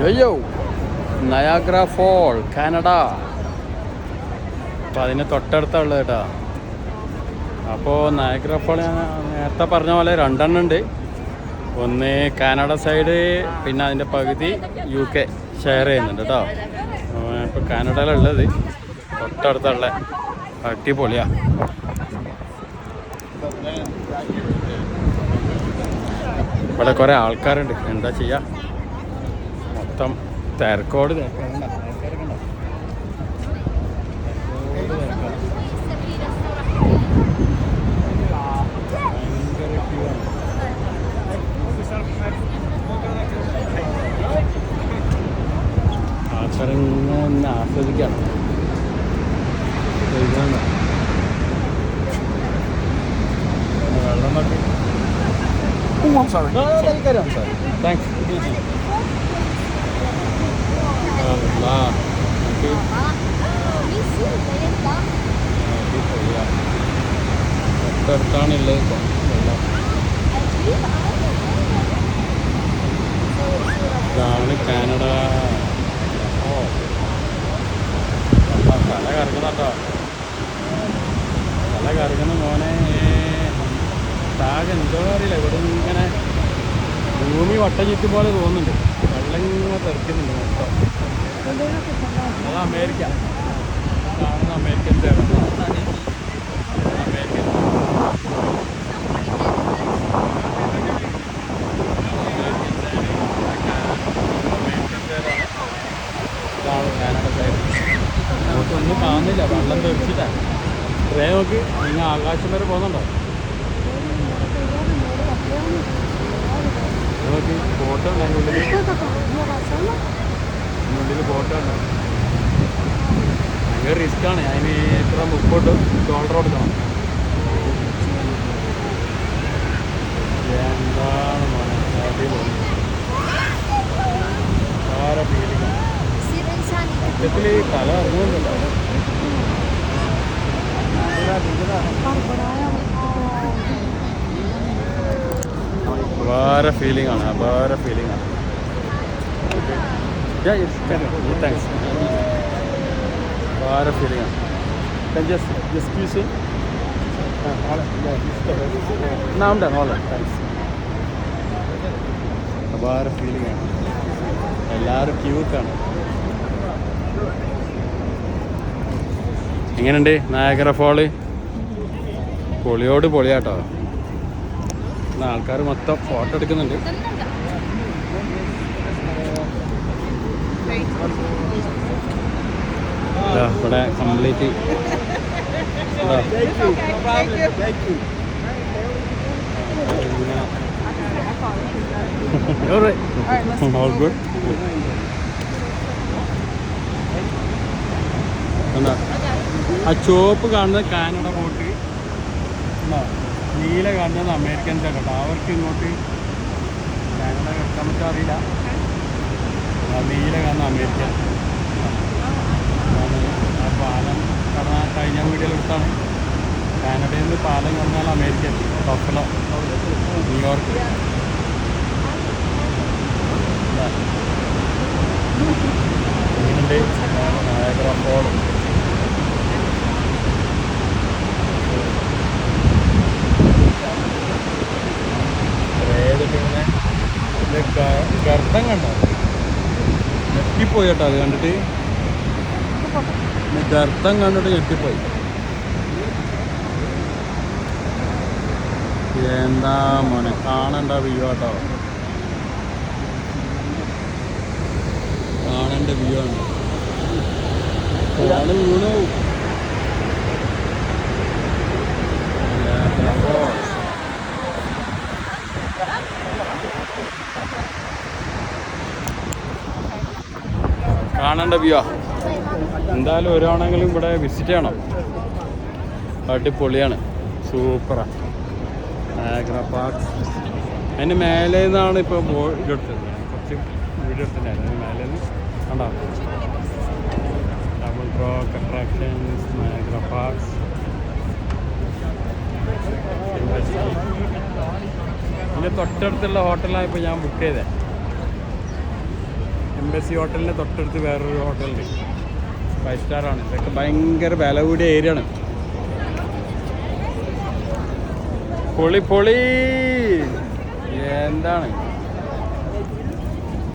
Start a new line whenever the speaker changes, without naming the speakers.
യോ Niagara fall Canada. അപ്പോൾ അതിന് തൊട്ടടുത്തുള്ളത് കേട്ടോ. അപ്പോൾ നയാഗ്ര ഫോൾ ഞാൻ നേരത്തെ പറഞ്ഞ പോലെ രണ്ടെണ്ണം ഉണ്ട്. ഒന്ന് കാനഡ സൈഡ്, പിന്നെ അതിൻ്റെ പകുതി UK ഷെയർ ചെയ്യുന്നുണ്ട് കേട്ടോ. ഇപ്പോൾ കാനഡയിലുള്ളത് തൊട്ടടുത്തുള്ള അടിപൊളിയാണ്. ഇവിടെ കുറേ ആൾക്കാരുണ്ട്, എന്താ ചെയ്യുക, മൊത്തം തിരക്കോട് തിരക്കാറുണ്ട്. ആൾക്കാരിങ്ങനെ ആസ്വദിക്കുകയാണ്. വെള്ളം നോക്കി. I'm sorry. No, carry on, sorry. Thanks. Allah. Okay. തൊട്ടടുത്താണുള്ളത് ഇപ്പോൾ വെള്ളം. ഇതാണ് കാനഡ. തല കറങ്ങുന്ന കേട്ടോ, തല കറങ്ങുന്ന മോനെ. താഴെ എന്തോ അറിയില്ല, ഇവിടെ ഇങ്ങനെ ഭൂമി വട്ടം ചുറ്റും പോലെ തോന്നുന്നുണ്ട്. വെള്ളം ഇങ്ങനെ തെറിക്കുന്നുണ്ട് മൊത്തം. അത് അമേരിക്ക, കാണുന്ന അമേരിക്കൻ്റെ അമേരിക്കൻ ഇതാണ് കാനഡ സൈഡ്. നമുക്കൊന്നും കാണുന്നില്ല, വെള്ളം തെറിച്ചിട്ടാണ്. ട്രെയിൻ നോക്ക്, നിങ്ങൾ ആകാശം വരെ പോകുന്നുണ്ടോ? നമുക്ക് ബോട്ടുണ്ട്, അതിനുള്ളിൽ ബോട്ടുണ്ട്. ഭയങ്കര റിസ്ക്കാണ്. അതിന് എത്ര $30 കൊടുക്കണം. എന്താണ് മോനെ അടിപൊളി, വേറെ ഫീലിംഗ്. സത്യത്തിൽ തല ഇറങ്ങുന്നുണ്ടല്ലോ. വേറെ ഫീലിംഗ് ആണ്, വേറെ ഫീലിംഗ് ആണ്. താങ്ക്സ്. വേറെ ഫീലിംഗ് ആണ്. താങ്ക്സ്. വേറെ ഫീലിംഗ് ആണ്. എല്ലാവരും ക്യൂട്ടാണ്. എങ്ങനെയുണ്ട് നയാഗ്ര ഫോള്? പൊളിയോട് പൊളിയാട്ടോ. ആൾക്കാർ മൊത്തം ഫോട്ടോ എടുക്കുന്നുണ്ട്. ഇവിടെ കംപ്ലീറ്റ് ഓൾ ഗുഡ്. എന്താ ആ ചുവപ്പ് കാണുന്നത് കാനഡ ബോട്ട്, നീല കാണുന്നത് അമേരിക്കൻസ് കേട്ടോ. അവർക്ക് ഇങ്ങോട്ട് കാനഡ കിടക്കാൻ പറ്റാൻ അറിയില്ല. നീല കാണുന്ന അമേരിക്കൻ. ആ പാലം കടന്നാൽ കഴിഞ്ഞ വീഡിയോയിൽ എടുത്താണ്. കാനഡയിൽ നിന്ന് പാലം കടന്നാൽ അമേരിക്കൻ, ബഫലോ, ന്യൂയോർക്ക്. ഇങ്ങനെയുണ്ട് നയാഗ്ര ഫോൾ. ഗർത്തം കണ്ടോ? ഞെട്ടിപ്പോയി കേട്ടോ അത് കണ്ടിട്ട്. ഗർത്തം കണ്ടിട്ട് ഞെട്ടിപ്പോയി. എന്താ മോനെ കാണണ്ട വ്യൂ കേട്ടോ, കാണേണ്ട വ്യൂ ആണ്. വീണു. കാണേണ്ട വ്യൂ. എന്തായാലും ഒരാണെങ്കിലും ഇവിടെ വിസിറ്റ് ചെയ്യണം. അടിപൊളിയാണ്, സൂപ്പറാണ്. Niagara park. അതിൻ്റെ മേലെ നിന്നാണ് ഇപ്പോൾ വീഡിയോ എടുത്തത്. കുറച്ച് വീഡിയോ എടുത്തിട്ടുണ്ടായിരുന്നു. അതിന് മേലെ നിന്ന് കണ്ടോ, double rock attractions, Niagara parks. ഇതിൻ്റെ തൊട്ടടുത്തുള്ള ഹോട്ടലാണ് ഇപ്പോൾ ഞാൻ ബുക്ക് ചെയ്തത്. എംബസി ഹോട്ടലിൻ്റെ തൊട്ടടുത്ത് വേറൊരു ഹോട്ടലുണ്ട്, 5 സ്റ്റാറാണ്. ഇതൊക്കെ ഭയങ്കര വില കൂടിയ ഏരിയ ആണ്. പൊളി പൊളി എന്താണ്